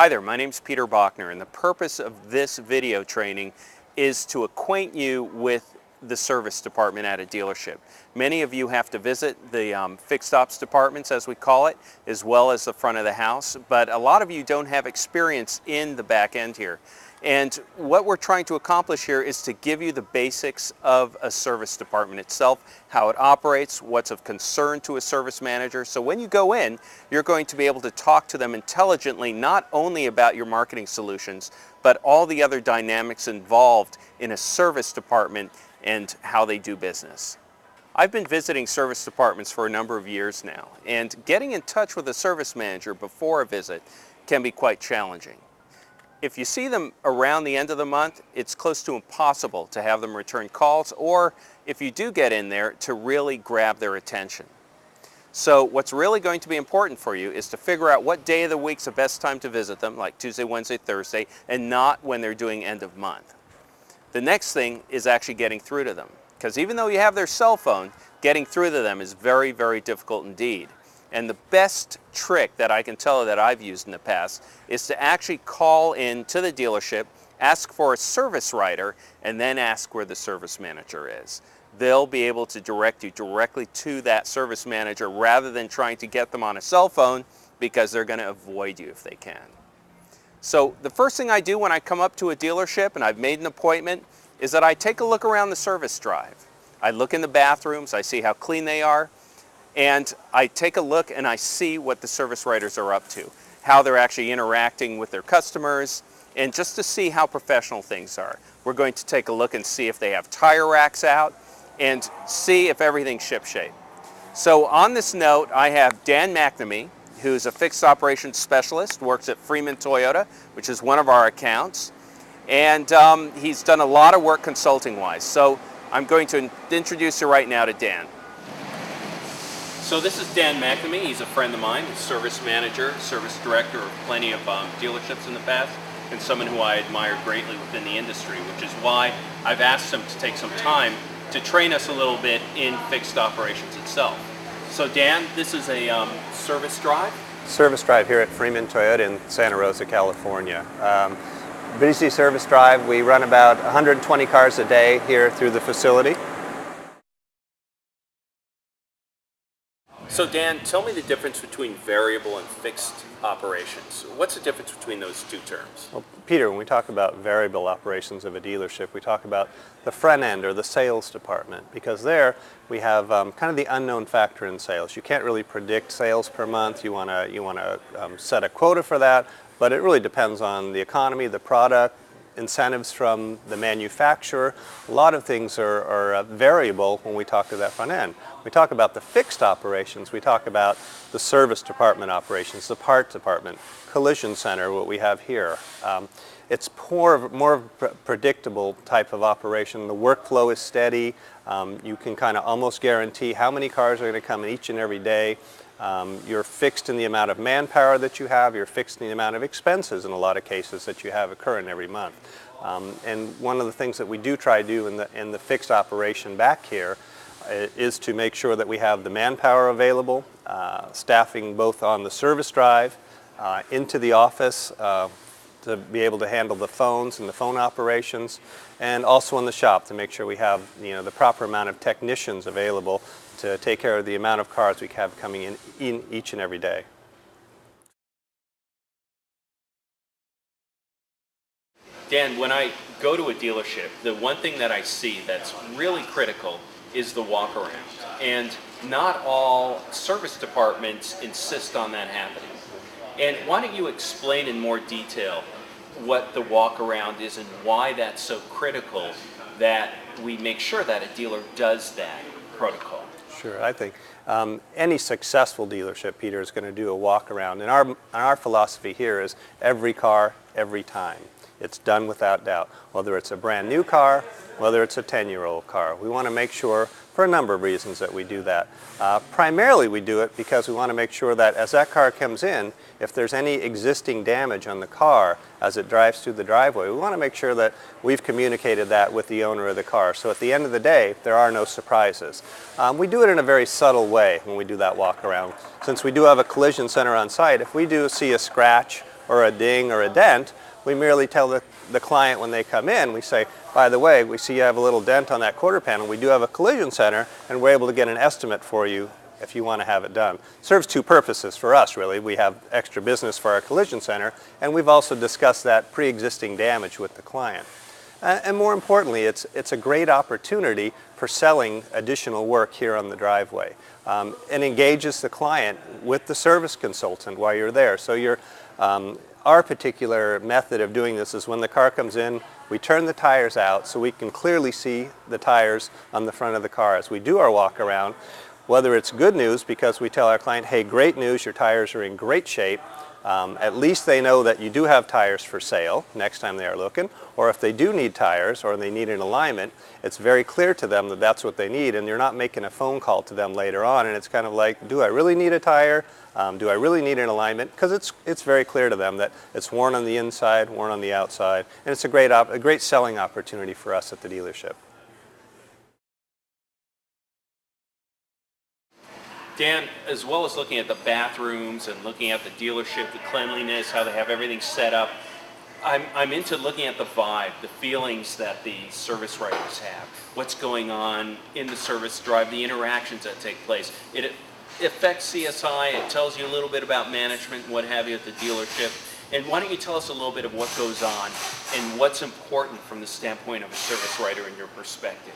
Hi there, my name's Peter Bachner, and the purpose of this video training is to acquaint you with the service department at a dealership. Many of you have to visit the fixed ops departments, as we call it, as well as the front of the house, but a lot of you don't have experience in the back end here. And what we're trying to accomplish here is to give you the basics of a service department itself, how it operates, what's of concern to a service manager. So when you go in, you're going to be able to talk to them intelligently, not only about your marketing solutions, but all the other dynamics involved in a service department and how they do business. I've been visiting service departments for a number of years now, and getting in touch with a service manager before a visit can be quite challenging. If you see them around the end of the month, it's close to impossible to have them return calls, or if you do get in there, to really grab their attention. So what's really going to be important for you is to figure out what day of the week's the best time to visit them, like Tuesday, Wednesday, Thursday, and not when they're doing end of month. The next thing is actually getting through to them, because even though you have their cell phone, getting through to them is very, very difficult indeed. And the best trick that I can tell you that I've used in the past is to actually call in to the dealership, ask for a service writer, and then ask where the service manager is. They'll be able to direct you directly to that service manager rather than trying to get them on a cell phone, because they're going to avoid you if they can. So the first thing I do when I come up to a dealership and I've made an appointment is that I take a look around the service drive. I look in the bathrooms, I see how clean they are, and I take a look and I see what the service writers are up to, how they're actually interacting with their customers, and just to see how professional things are. We're going to take a look and see if they have tire racks out and see if everything's shipshape. So on this note, I have Dan McNamee, who's a fixed operations specialist, works at Freeman Toyota, which is one of our accounts, and he's done a lot of work consulting-wise. So I'm going to introduce you right now to Dan. So this is Dan McNamee. He's a friend of mine. He's service manager, service director of plenty of dealerships in the past, and someone who I admire greatly within the industry, which is why I've asked him to take some time to train us a little bit in fixed operations itself. So Dan, this is a service drive? Service drive here at Freeman Toyota in Santa Rosa, California. Busy service drive. We run about 120 cars a day here through the facility. So Dan, tell me the difference between variable and fixed operations. What's the difference between those two terms? Well, Peter, when we talk about variable operations of a dealership, we talk about the front end or the sales department, because there we have kind of the unknown factor in sales. You can't really predict sales per month. You want to set a quota for that, but it really depends on the economy, the product, incentives from the manufacturer. A lot of things are variable when we talk to that front end. We talk about the fixed operations. We talk about the service department operations, the parts department, collision center, what we have here. It's more of a predictable type of operation. The workflow is steady. You can kind of almost guarantee how many cars are going to come in each and every day. You're fixed in the amount of manpower that you have. You're fixed in the amount of expenses in a lot of cases that you have occurring every month. And one of the things that we do try to do in the fixed operation back here is to make sure that we have the manpower available, staffing both on the service drive, into the office to be able to handle the phones and the phone operations, and also in the shop to make sure we have the proper amount of technicians available to take care of the amount of cars we have coming in each and every day. Dan, when I go to a dealership, the one thing that I see that's really critical is the walk around. And not all service departments insist on that happening. And why don't you explain in more detail what the walk around is and why that's so critical that we make sure that a dealer does that protocol? Sure, I think any successful dealership, Peter, is going to do a walk around. And our philosophy here is every car, every time. It's done without doubt, whether it's a brand new car, whether it's a 10-year-old car. We want to make sure, for a number of reasons, that we do that. Primarily we do it because we want to make sure that as that car comes in, if there's any existing damage on the car as it drives through the driveway, we want to make sure that we've communicated that with the owner of the car. So at the end of the day, there are no surprises. We do it in a very subtle way when we do that walk around. Since we do have a collision center on site, if we do see a scratch or a ding or a dent, we merely tell the client when they come in, we say, by the way, we see you have a little dent on that quarter panel. We do have a collision center, and we're able to get an estimate for you if you want to have it done. Serves two purposes for us, really. We have extra business for our collision center, and we've also discussed that pre-existing damage with the client. And more importantly, it's a great opportunity for selling additional work here on the driveway. It engages the client with the service consultant while you're there. So our particular method of doing this is when the car comes in, we turn the tires out so we can clearly see the tires on the front of the car as we do our walk around. Whether it's good news because we tell our client, hey, great news, your tires are in great shape. At least they know that you do have tires for sale next time they are looking, or if they do need tires or they need an alignment, it's very clear to them that that's what they need, and you're not making a phone call to them later on, and it's kind of like, do I really need a tire? Do I really need an alignment? Because it's very clear to them that it's worn on the inside, worn on the outside, and it's a great selling opportunity for us at the dealership. Dan, as well as looking at the bathrooms and looking at the dealership, the cleanliness, how they have everything set up, I'm into looking at the vibe, the feelings that the service writers have, what's going on in the service drive, the interactions that take place. It affects CSI, it tells you a little bit about management and what have you at the dealership. And why don't you tell us a little bit of what goes on and what's important from the standpoint of a service writer in your perspective?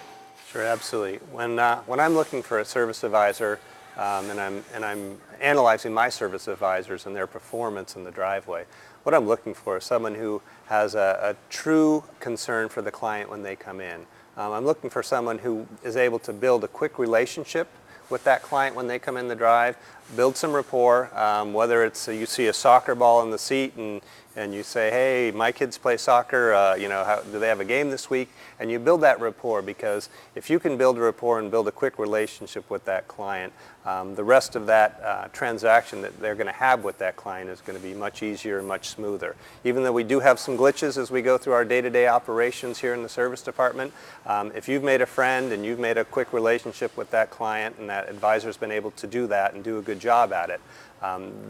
Sure, absolutely. When I'm looking for a service advisor, and I'm analyzing my service advisors and their performance in the driveway, what I'm looking for is someone who has a true concern for the client when they come in. I'm looking for someone who is able to build a quick relationship with that client when they come in the drive, build some rapport, whether it's you see a soccer ball in the seat and you say, hey, my kids play soccer, do they have a game this week? And you build that rapport, because if you can build a rapport and build a quick relationship with that client, the rest of that transaction that they're going to have with that client is going to be much easier and much smoother. Even though we do have some glitches as we go through our day-to-day operations here in the service department, if you've made a friend and you've made a quick relationship with that client and that advisor's been able to do that and do a good job at it,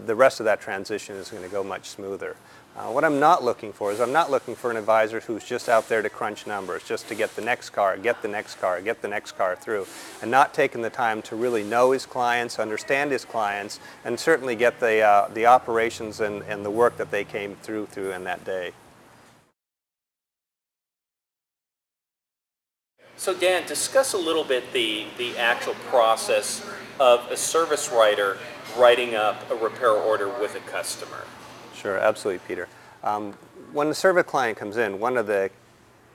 the rest of that transition is going to go much smoother. What I'm not looking for is I'm not looking for an advisor who's just out there to crunch numbers, just to get the next car, get the next car, get the next car through, and not taking the time to really know his clients, understand his clients, and certainly get the operations and the work that they came through in that day. So Dan, discuss a little bit the actual process of a service writer writing up a repair order with a customer. Sure, absolutely, Peter. When the service client comes in, one of the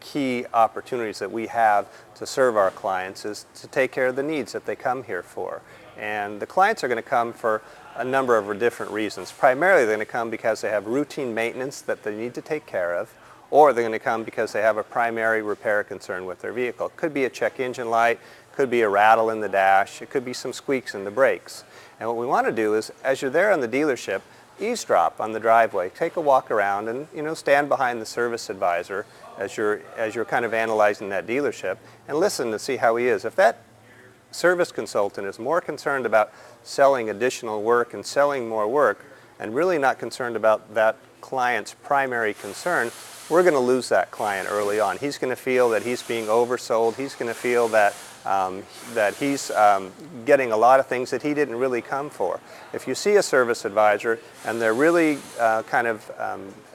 key opportunities that we have to serve our clients is to take care of the needs that they come here for. And the clients are going to come for a number of different reasons. Primarily, they're going to come because they have routine maintenance that they need to take care of, or they're going to come because they have a primary repair concern with their vehicle. It could be a check engine light, could be a rattle in the dash, it could be some squeaks in the brakes. And what we want to do is, as you're there in the dealership, eavesdrop on the driveway, take a walk around, and stand behind the service advisor as you're kind of analyzing that dealership, and listen to see how he is. If that service consultant is more concerned about selling additional work and selling more work, and really not concerned about that client's primary concern, we're going to lose that client early on. He's going to feel that he's being oversold. He's going to feel that he's getting a lot of things that he didn't really come for. If you see a service advisor and they're really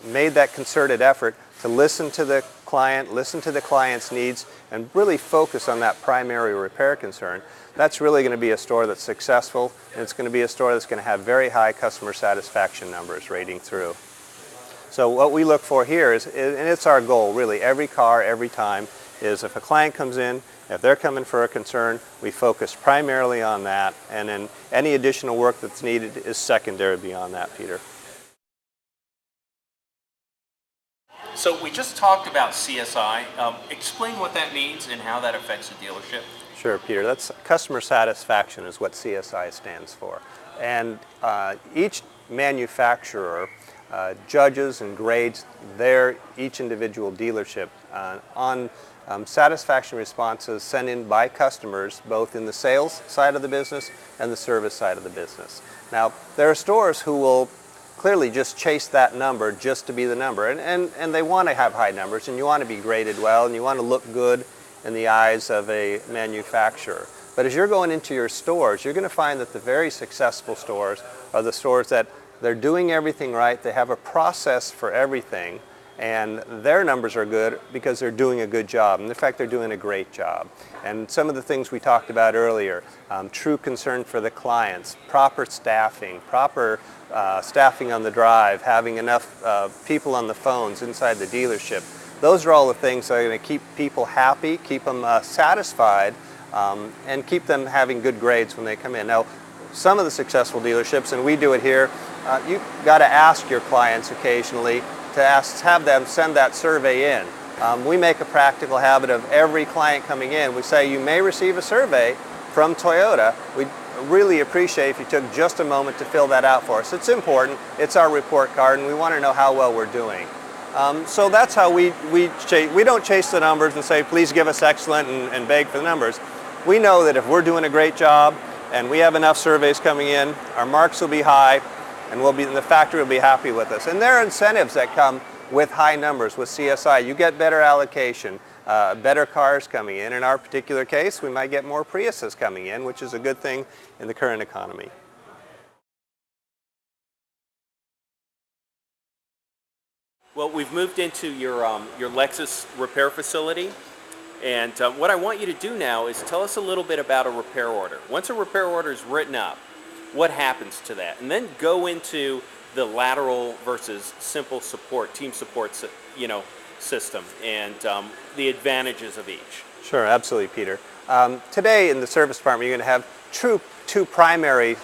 made that concerted effort to listen to the client, listen to the client's needs, and really focus on that primary repair concern, that's really going to be a store that's successful, and it's going to be a store that's going to have very high customer satisfaction numbers rating through. So what we look for here is, and it's our goal really, every car, every time, is if a client comes in, if they're coming for a concern, we focus primarily on that, and then any additional work that's needed is secondary beyond that, Peter. So we just talked about CSI. Explain what that means and how that affects the dealership. Sure, Peter. That's customer satisfaction is what CSI stands for. And each manufacturer judges and grades each individual dealership on satisfaction responses sent in by customers, both in the sales side of the business and the service side of the business. Now, there are stores who will clearly just chase that number just to be the number. And they want to have high numbers, and you want to be graded well, and you want to look good in the eyes of a manufacturer. But as you're going into your stores, you're going to find that the very successful stores are the stores that they're doing everything right, they have a process for everything, and their numbers are good because they're doing a good job. And in fact, they're doing a great job. And some of the things we talked about earlier, true concern for the clients, proper staffing, proper staffing on the drive, having enough people on the phones inside the dealership. Those are all the things that are going to keep people happy, keep them satisfied, and keep them having good grades when they come in. Now, some of the successful dealerships, and we do it here, you've got to ask your clients occasionally to have them send that survey in. We make a practical habit of every client coming in, we say, you may receive a survey from Toyota. We'd really appreciate if you took just a moment to fill that out for us. It's important, it's our report card, and we want to know how well we're doing. So that's how we don't chase the numbers and say, please give us excellent and beg for the numbers. We know that if we're doing a great job and we have enough surveys coming in, our marks will be high, and the factory will be happy with us. And there are incentives that come with high numbers, with CSI. You get better allocation, better cars coming in. In our particular case, we might get more Priuses coming in, which is a good thing in the current economy. Well, we've moved into your Lexus repair facility, and what I want you to do now is tell us a little bit about a repair order. Once a repair order is written up, what happens to that? And then go into the lateral versus simple support, team support, system, and the advantages of each. Sure, absolutely, Peter. Today in the service department, you're going to have two primary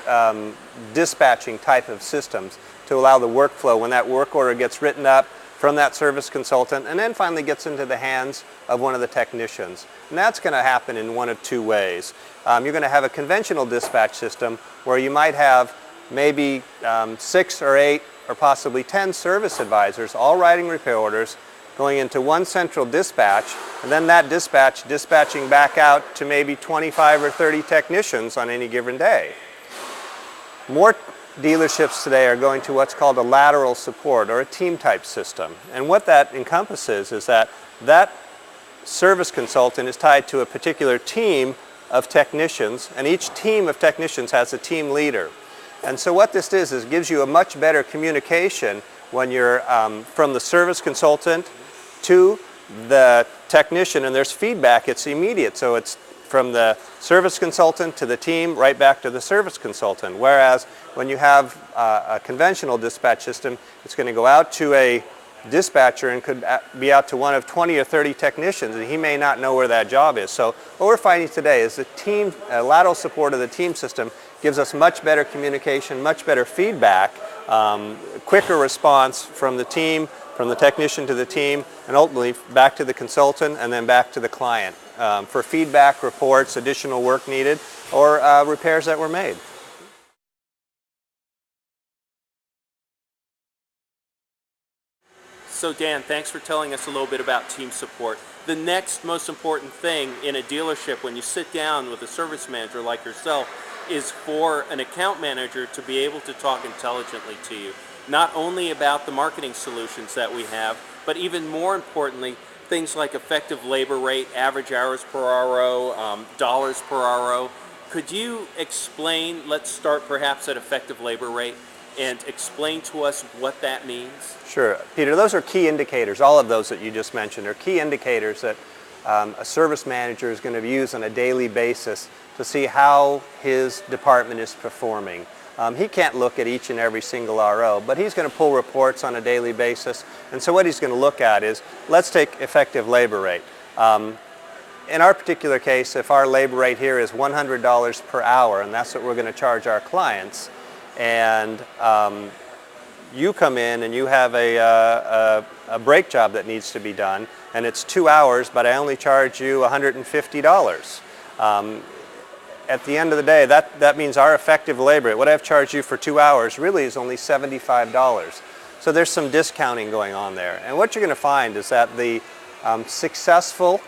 dispatching type of systems to allow the workflow when that work order gets written up from that service consultant and then finally gets into the hands of one of the technicians. And that's going to happen in one of two ways. You're going to have a conventional dispatch system where you might have maybe 6 or 8 or possibly 10 service advisors all writing repair orders going into one central dispatch, and then that dispatching back out to maybe 25 or 30 technicians on any given day. More dealerships today are going to what's called a lateral support or a team type system. And what that encompasses is that service consultant is tied to a particular team of technicians, and each team of technicians has a team leader. And so what this is it gives you a much better communication when you're from the service consultant to the technician, and there's feedback. It's immediate, so it's from the service consultant to the team right back to the service consultant. Whereas when you have a conventional dispatch system, it's going to go out to a dispatcher and could be out to one of 20 or 30 technicians, and he may not know where that job is. So what we're finding today is the team lateral support of the team system gives us much better communication, much better feedback, quicker response from the team, from the technician to the team, and ultimately back to the consultant and then back to the client for feedback, reports, additional work needed, or repairs that were made. So Dan, thanks for telling us a little bit about team support. The next most important thing in a dealership when you sit down with a service manager like yourself is for an account manager to be able to talk intelligently to you, not only about the marketing solutions that we have, but even more importantly, things like effective labor rate, average hours per RO, dollars per RO. Could you explain, let's start perhaps at effective labor rate, and explain to us what that means? Sure. Peter, those are key indicators. All of those that you just mentioned are key indicators that a service manager is going to use on a daily basis to see how his department is performing. He can't look at each and every single RO, but he's going to pull reports on a daily basis. And so what he's going to look at is, let's take effective labor rate. In our particular case, if our labor rate here is $100 per hour, and that's what we're going to charge our clients, and you come in and you have a brake job that needs to be done, and it's 2 hours, but I only charge you $150. At the end of the day, that means our effective labor rate, what I've charged you for 2 hours, really is only $75. So there's some discounting going on there. And what you're going to find is that the successful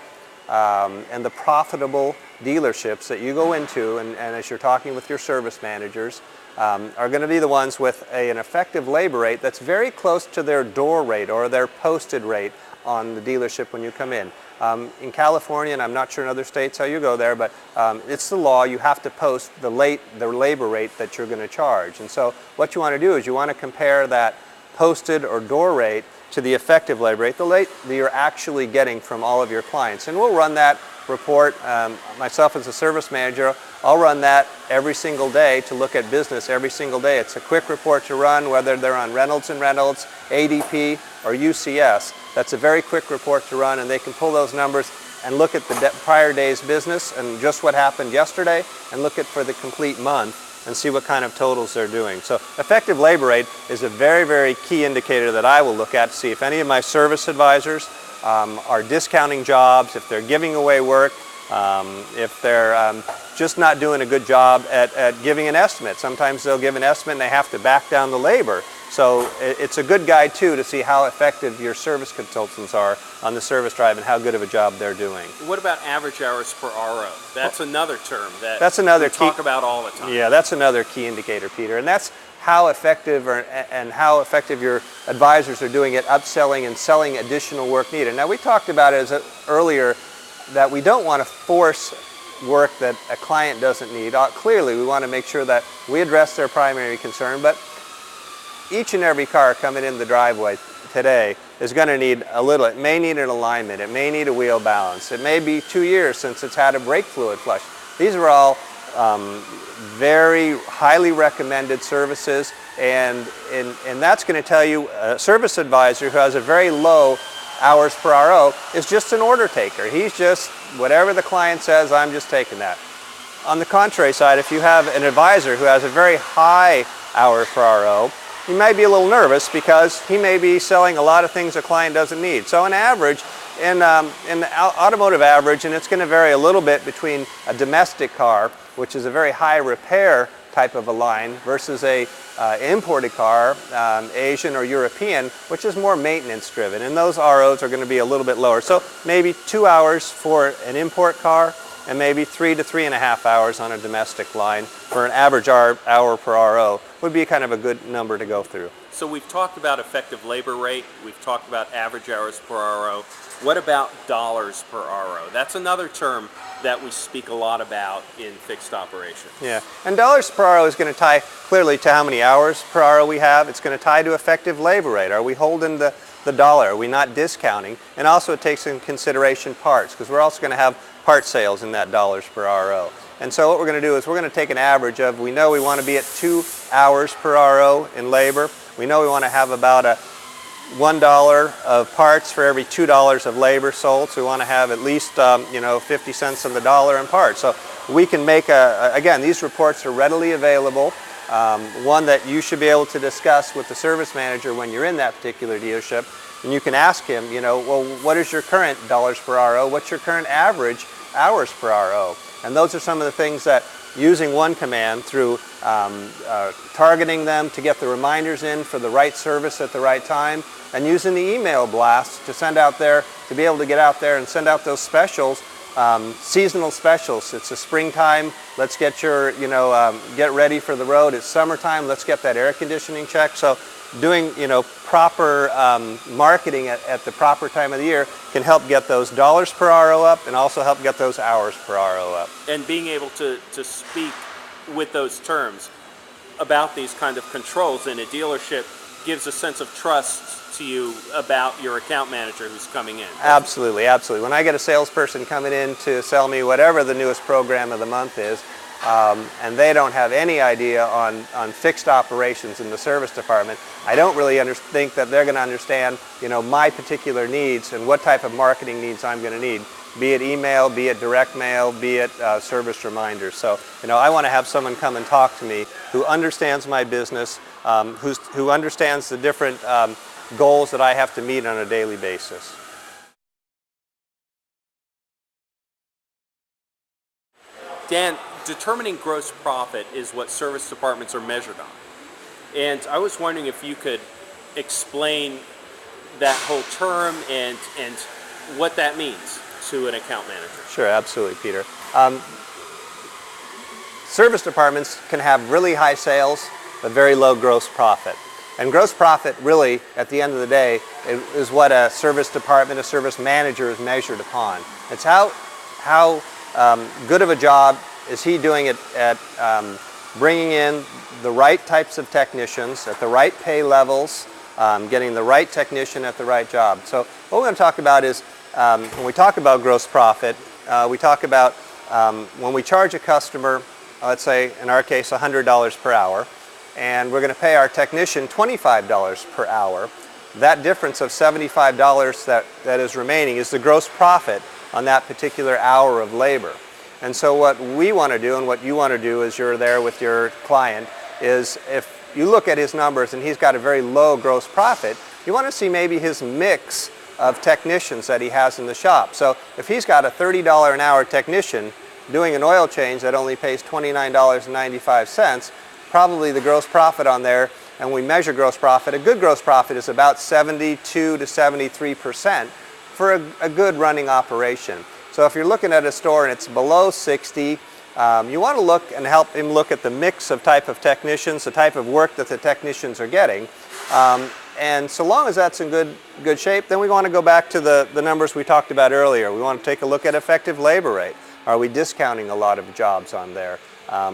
and the profitable dealerships that you go into, and as you're talking with your service managers, are going to be the ones with an effective labor rate that's very close to their door rate or their posted rate on the dealership when you come in. In California, and I'm not sure in other states how you go there, but it's the law, you have to post the labor rate that you're going to charge. And so what you want to do is you want to compare that posted or door rate to the effective labor rate, the rate that you're actually getting from all of your clients. And we'll run that report, myself as a service manager, I'll run that every single day to look at business every single day. It's a quick report to run, whether they're on Reynolds and Reynolds, ADP, or UCS. That's a very quick report to run, and they can pull those numbers and look at the prior day's business and just what happened yesterday, and look at for the complete month and see what kind of totals they're doing. So effective labor rate is a very, very key indicator that I will look at to see if any of my service advisors are discounting jobs, if they're giving away work, if they're just not doing a good job at giving an estimate. Sometimes they'll give an estimate and they have to back down the labor. So it's a good guide too to see how effective your service consultants are on the service drive and how good of a job they're doing. What about average hours per RO? That's another term that we talk about all the time. Yeah, that's another key indicator, Peter, and that's how effective and how effective your advisors are doing at upselling and selling additional work needed. Now we talked about it earlier that we don't want to force work that a client doesn't need. Clearly we want to make sure that we address their primary concern, but each and every car coming in the driveway today is going to need a little. It may need an alignment, it may need a wheel balance, it may be 2 years since it's had a brake fluid flush. These are all very highly recommended services, and that's going to tell you a service advisor who has a very low hours per RO is just an order taker. He's just, whatever the client says, I'm just taking that. On the contrary side, if you have an advisor who has a very high hours per RO, you might be a little nervous because he may be selling a lot of things a client doesn't need. So on average, in the automotive average, and it's going to vary a little bit between a domestic car, which is a very high repair type of a line, versus a imported car, Asian or European, which is more maintenance driven, and those ROs are going to be a little bit lower. So maybe 2 hours for an import car and maybe 3 to 3.5 hours on a domestic line for an average hour per RO would be kind of a good number to go through. So we've talked about effective labor rate, we've talked about average hours per RO. What about dollars per RO? That's another term that we speak a lot about in fixed operations. Yeah, and dollars per RO is going to tie clearly to how many hours per RO we have. It's going to tie to effective labor rate. Are we holding the dollar? Are we not discounting? And also it takes in consideration parts, because we're also going to have part sales in that dollars per RO. And so what we're going to do is we're going to take an average of, we know we want to be at 2 hours per RO in labor. We know we want to have about a $1 of parts for every $2 of labor sold. So we want to have at least 50 cents on the dollar in parts. So we can make again, these reports are readily available. One that you should be able to discuss with the service manager when you're in that particular dealership. And you can ask him, well, what is your current dollars per RO? What's your current average hours per RO? And those are some of the things that, using one command through targeting them to get the reminders in for the right service at the right time, and using the email blast to send out there, to be able to get out there and send out those specials, seasonal specials. It's the springtime, let's get your, get ready for the road. It's summertime, let's get that air conditioning checked. So doing, proper marketing at the proper time of the year can help get those dollars per RO up and also help get those hours per RO up. And being able to speak with those terms about these kind of controls in a dealership gives a sense of trust to you about your account manager who's coming in. Absolutely, absolutely. When I get a salesperson coming in to sell me whatever the newest program of the month is, and they don't have any idea on fixed operations in the service department, I don't really think that they're going to understand, my particular needs and what type of marketing needs I'm going to need, be it email, be it direct mail, be it service reminders. So, I want to have someone come and talk to me who understands my business, who understands the different goals that I have to meet on a daily basis. Dan, determining gross profit is what service departments are measured on. And I was wondering if you could explain that whole term and what that means to an account manager. Sure, absolutely, Peter. Service departments can have really high sales, but very low gross profit. And gross profit really, at the end of the day, is what a service department, a service manager is measured upon. It's how good of a job is he doing at bringing in the right types of technicians at the right pay levels, getting the right technician at the right job. So what we're going to talk about is, when we talk about gross profit, we talk about when we charge a customer, let's say in our case $100 per hour, and we're going to pay our technician $25 per hour. That difference of $75 that is remaining is the gross profit on that particular hour of labor. And so what we want to do and what you want to do as you're there with your client is, if you look at his numbers and he's got a very low gross profit, you want to see maybe his mix of technicians that he has in the shop. So if he's got a $30 an hour technician doing an oil change that only pays $29.95, probably the gross profit on there, and we measure gross profit, a good gross profit is about 72 to 73% for a good running operation. So if you're looking at a store and it's below 60, you want to look and help him look at the mix of type of technicians, the type of work that the technicians are getting. And so long as that's in good shape, then we want to go back to the numbers we talked about earlier. We want to take a look at effective labor rate. Are we discounting a lot of jobs on there? Are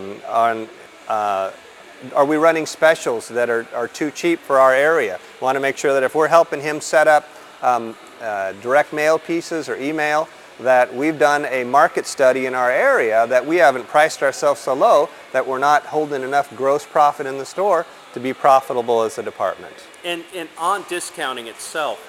we running specials that are too cheap for our area? We want to make sure that if we're helping him set up direct mail pieces or email, that we've done a market study in our area, that we haven't priced ourselves so low that we're not holding enough gross profit in the store to be profitable as a department. And on discounting itself,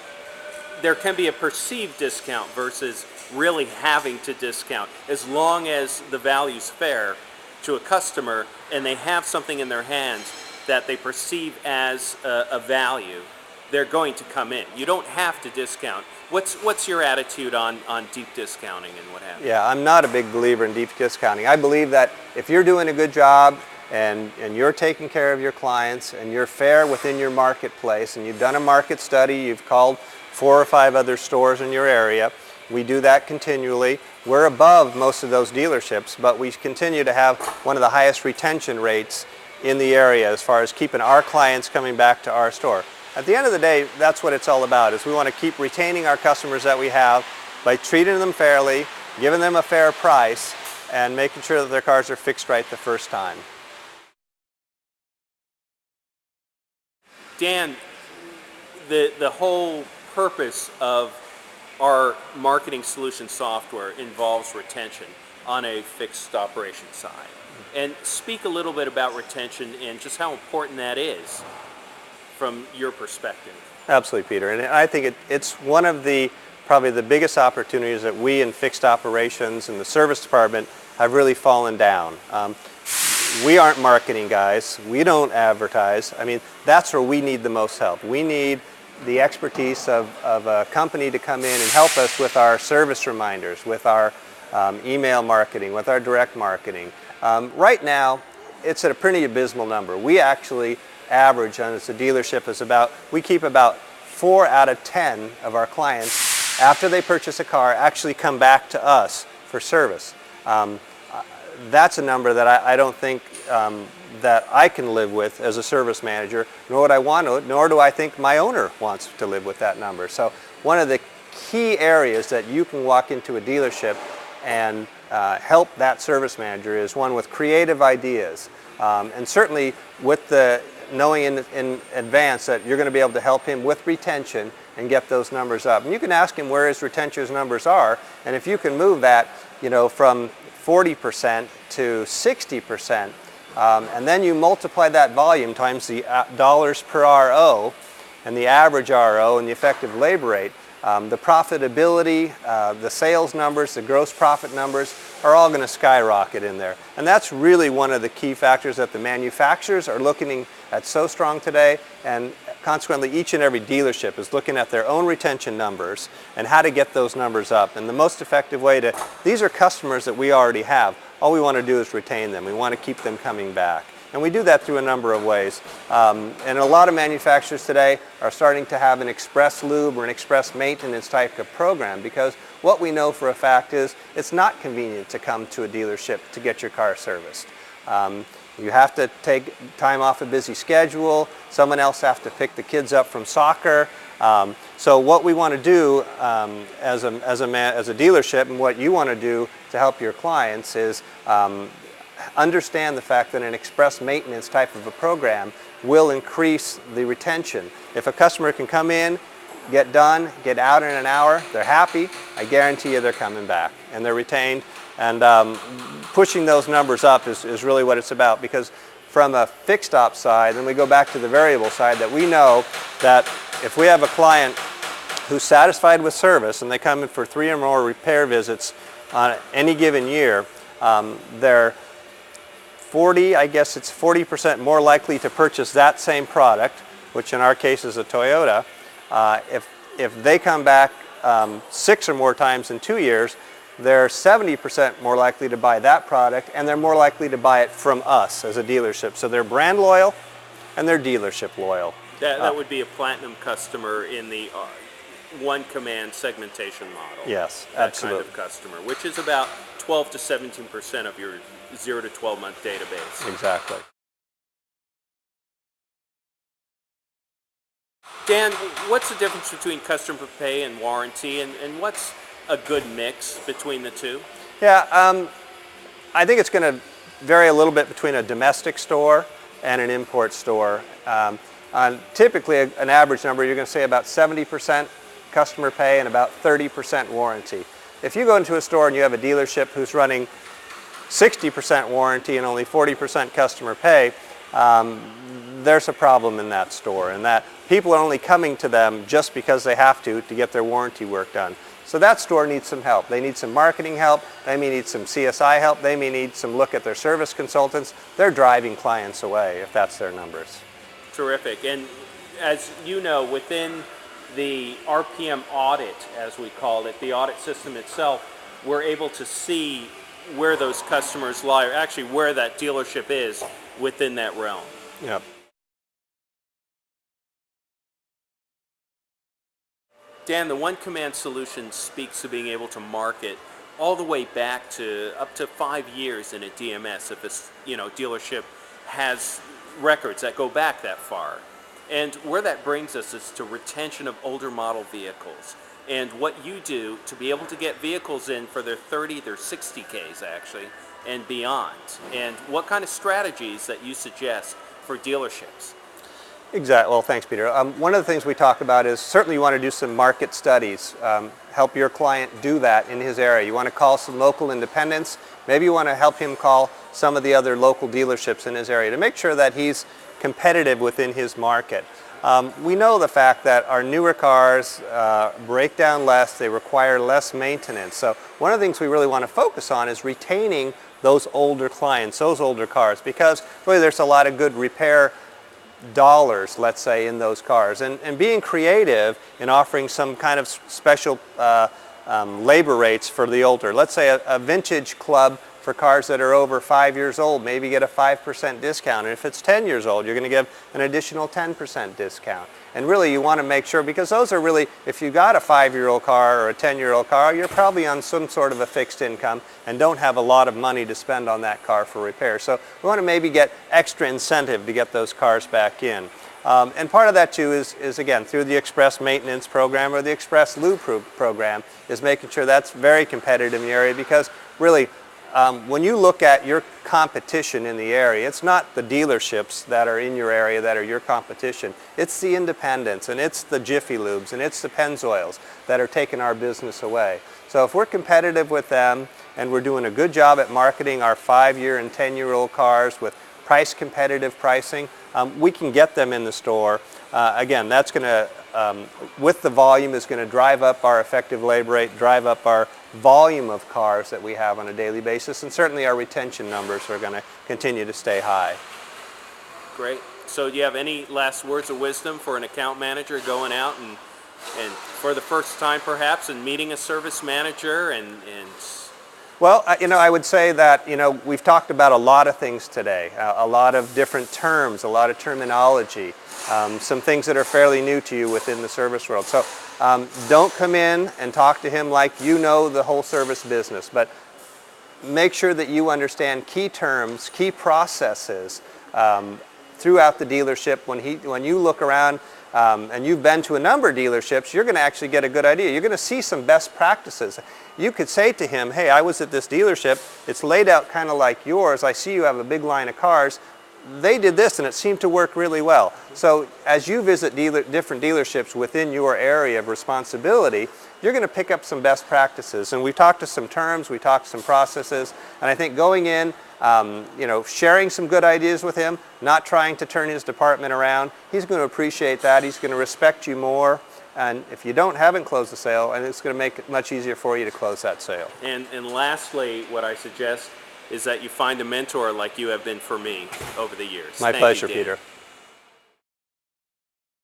there can be a perceived discount versus really having to discount. As long as the value's fair to a customer and they have something in their hands that they perceive as a value, they're going to come in. You don't have to discount. What's your attitude on deep discounting and what have you? Yeah, I'm not a big believer in deep discounting. I believe that if you're doing a good job and you're taking care of your clients and you're fair within your marketplace and you've done a market study, you've called 4 or 5 other stores in your area, we do that continually. We're above most of those dealerships, but we continue to have one of the highest retention rates in the area as far as keeping our clients coming back to our store. At the end of the day, that's what it's all about, is we want to keep retaining our customers that we have by treating them fairly, giving them a fair price, and making sure that their cars are fixed right the first time. Dan, the whole purpose of our marketing solution software involves retention on a fixed operation side. And speak a little bit about retention and just how important that is from your perspective. Absolutely, Peter. And I think it's one of probably the biggest opportunities that we in fixed operations and the service department have really fallen down. We aren't marketing guys. We don't advertise. I mean, that's where we need the most help. We need the expertise of a company to come in and help us with our service reminders, with our email marketing, with our direct marketing. Right now, it's at a pretty abysmal number. We actually average on as a dealership is we keep about 4 out of 10 of our clients after they purchase a car actually come back to us for service. That's a number that I don't think that I can live with as a service manager, nor do I think my owner wants to live with that number. So one of the key areas that you can walk into a dealership and help that service manager is one with creative ideas, and certainly with the knowing in advance that you're going to be able to help him with retention and get those numbers up. And you can ask him where his retention numbers are, and if you can move that, from 40% to 60%, and then you multiply that volume times the dollars per RO and the average RO and the effective labor rate, the profitability, the sales numbers, the gross profit numbers are all going to skyrocket in there. And that's really one of the key factors that the manufacturers are looking at so strong today, and consequently each and every dealership is looking at their own retention numbers and how to get those numbers up. And the most effective way these are customers that we already have. All we want to do is retain them. We want to keep them coming back. And we do that through a number of ways. And a lot of manufacturers today are starting to have an express lube or an express maintenance type of program, because what we know for a fact is it's not convenient to come to a dealership to get your car serviced. You have to take time off a busy schedule. Someone else has to pick the kids up from soccer. So what we want to do as a dealership, and what you want to do to help your clients, is understand the fact that an express maintenance type of a program will increase the retention. If a customer can come in, get done, get out in an hour, they're happy, I guarantee you they're coming back and they're retained. And pushing those numbers up is really what it's about, because from a fixed op side, then we go back to the variable side, that we know that if we have a client who's satisfied with service and they come in for 3 or more repair visits on any given year, they're 40% more likely to purchase that same product, which in our case is a Toyota. If they come back 6 or more times in 2 years, they're 70% more likely to buy that product, and they're more likely to buy it from us as a dealership. So they're brand loyal and they're dealership loyal. That would be a platinum customer in the one command segmentation model. Yes, that absolutely. Kind of customer, which is about 12 to 17% of your 0 to 12 month database. Exactly. Dan, what's the difference between customer pay and warranty, and what's a good mix between the two? Yeah, I think it's going to vary a little bit between a domestic store and an import store. Typically, an average number, you're going to say about 70% customer pay and about 30% warranty. If you go into a store and you have a dealership who's running 60% warranty and only 40% customer pay, there's a problem in that store, and that people are only coming to them just because they have to get their warranty work done. So that store needs some help. They need some marketing help, they may need some CSI help, they may need some look at their service consultants. They're driving clients away if that's their numbers. Terrific. And as you know, within the RPM audit, as we call it, the audit system itself, we're able to see where those customers lie, or actually where that dealership is within that realm. Yep. Dan, the One Command solution speaks to being able to market all the way back to up to 5 years in a DMS if a dealership has records that go back that far. And where that brings us is to retention of older model vehicles, and what you do to be able to get vehicles in for their 30, their 60Ks actually, and beyond, and what kind of strategies that you suggest for dealerships. Exactly. Well, thanks, Peter. One of the things we talk about is certainly you want to do some market studies. Help your client do that in his area. You want to call some local independents. Maybe you want to help him call some of the other local dealerships in his area to make sure that he's competitive within his market. We know the fact that our newer cars break down less, they require less maintenance. So one of the things we really want to focus on is retaining those older clients, those older cars, because really there's a lot of good repair dollars, let's say, in those cars, and being creative in offering some kind of special labor rates for the older. Let's say a vintage club for cars that are over 5 years old, maybe get a 5% discount, and if it's 10 years old, you're going to give an additional 10% discount. And really you want to make sure, because those are really, if you got a 5-year-old car or a 10-year-old car, you're probably on some sort of a fixed income and don't have a lot of money to spend on that car for repair. So we want to maybe get extra incentive to get those cars back in. And part of that too is again through the Express Maintenance Program or the Express Lube Program, is making sure that's very competitive in the area, because really when you look at your competition in the area, it's not the dealerships that are in your area that are your competition. It's the independents, and it's the Jiffy Lubes, and it's the Pennzoils that are taking our business away. So if we're competitive with them and we're doing a good job at marketing our 5-year and 10-year-old cars with price competitive pricing, we can get them in the store. Again, that's going to, with the volume, is going to drive up our effective labor rate, drive up our volume of cars that we have on a daily basis, and certainly our retention numbers are going to continue to stay high. Great. So do you have any last words of wisdom for an account manager going out and for the first time perhaps and meeting a service manager and Well, I would say that, we've talked about a lot of things today, a lot of different terms, a lot of terminology, some things that are fairly new to you within the service world. So don't come in and talk to him like you know the whole service business, but make sure that you understand key terms, key processes throughout the dealership. When you look around and you've been to a number of dealerships, you're going to actually get a good idea. You're going to see some best practices. You could say to him, hey, I was at this dealership. It's laid out kind of like yours. I see you have a big line of cars. They did this and it seemed to work really well. So as you visit different dealerships within your area of responsibility, you're going to pick up some best practices. And we've talked to some terms, we talked to some processes, and I think going in, sharing some good ideas with him, not trying to turn his department around, he's going to appreciate that. He's going to respect you more. And if you haven't closed the sale, and it's going to make it much easier for you to close that sale. And lastly, what I suggest is that you find a mentor like you have been for me over the years. My pleasure, Peter.